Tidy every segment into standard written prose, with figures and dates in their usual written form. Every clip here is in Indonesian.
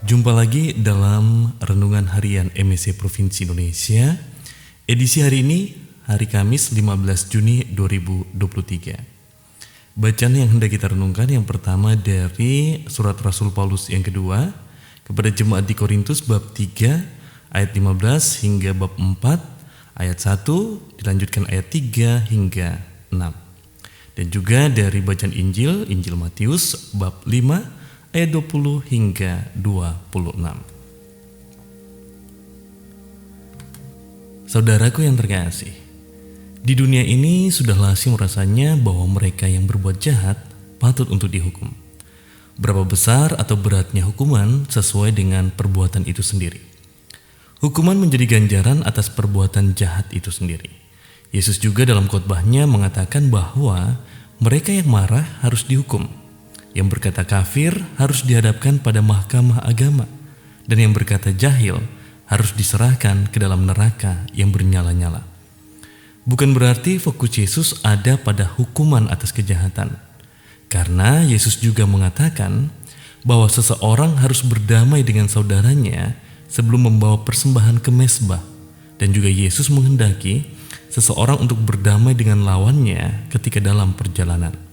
Jumpa lagi dalam Renungan Harian MSC Provinsi Indonesia. Edisi hari ini, hari Kamis 15 Juni 2023. Bacaan yang hendak kita renungkan yang pertama dari surat Rasul Paulus yang kedua kepada jemaat di Korintus bab 3 ayat 15 hingga bab 4 ayat 1 dilanjutkan ayat 3 hingga 6. Dan juga dari bacaan Injil Matius bab 5 ayat 20 hingga 26. Saudaraku yang terkasih, di dunia ini sudah lazim rasanya bahwa mereka yang berbuat jahat patut untuk dihukum. Berapa besar atau beratnya hukuman sesuai dengan perbuatan itu sendiri. Hukuman menjadi ganjaran atas perbuatan jahat itu sendiri. Yesus juga dalam khotbahnya mengatakan bahwa mereka yang marah harus dihukum. Yang berkata kafir harus dihadapkan pada mahkamah agama, dan yang berkata jahil harus diserahkan ke dalam neraka yang bernyala-nyala. Bukan berarti fokus Yesus ada pada hukuman atas kejahatan, karena Yesus juga mengatakan bahwa seseorang harus berdamai dengan saudaranya sebelum membawa persembahan ke mezbah, dan juga Yesus menghendaki seseorang untuk berdamai dengan lawannya ketika dalam perjalanan.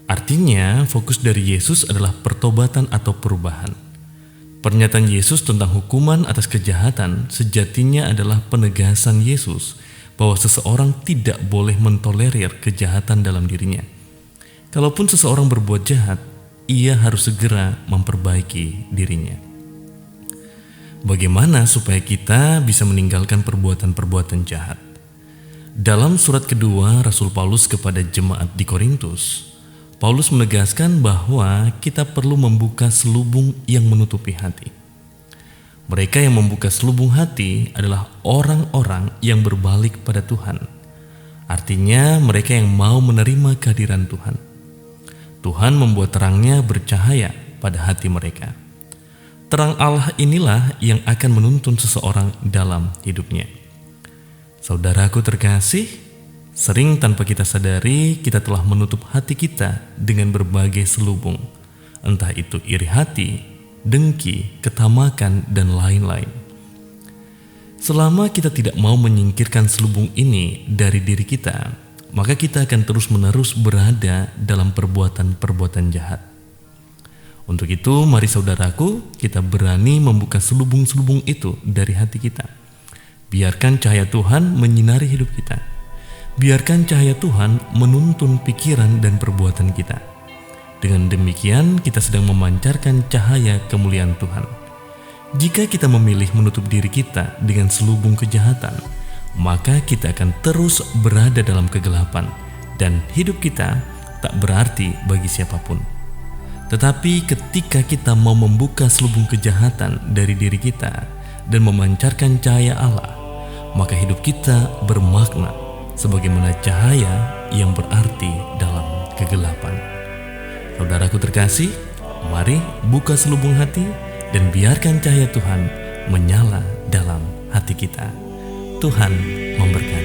Artinya, fokus dari Yesus adalah pertobatan atau perubahan. Pernyataan Yesus tentang hukuman atas kejahatan sejatinya adalah penegasan Yesus bahwa seseorang tidak boleh mentolerir kejahatan dalam dirinya. Kalaupun seseorang berbuat jahat, ia harus segera memperbaiki dirinya. Bagaimana supaya kita bisa meninggalkan perbuatan-perbuatan jahat? Dalam surat kedua Rasul Paulus kepada jemaat di Korintus, Paulus menegaskan bahwa kita perlu membuka selubung yang menutupi hati. Mereka yang membuka selubung hati adalah orang-orang yang berbalik pada Tuhan. Artinya mereka yang mau menerima kehadiran Tuhan. Tuhan membuat terangnya bercahaya pada hati mereka. Terang Allah inilah yang akan menuntun seseorang dalam hidupnya. Saudaraku terkasih, sering tanpa kita sadari, kita telah menutup hati kita dengan berbagai selubung, entah itu iri hati, dengki, ketamakan, dan lain-lain. Selama kita tidak mau menyingkirkan selubung ini dari diri kita, maka kita akan terus-menerus berada dalam perbuatan-perbuatan jahat. Untuk itu, mari saudaraku, kita berani membuka selubung-selubung itu dari hati kita. Biarkan cahaya Tuhan menyinari hidup kita. Biarkan cahaya Tuhan menuntun pikiran dan perbuatan kita. Dengan demikian, kita sedang memancarkan cahaya kemuliaan Tuhan. Jika kita memilih menutup diri kita dengan selubung kejahatan, maka kita akan terus berada dalam kegelapan, dan hidup kita tak berarti bagi siapapun. Tetapi ketika kita mau membuka selubung kejahatan dari diri kita dan memancarkan cahaya Allah, maka hidup kita bermakna sebagaimana cahaya yang berarti dalam kegelapan. Saudaraku terkasih, mari buka selubung hati dan biarkan cahaya Tuhan menyala dalam hati kita. Tuhan memberkati.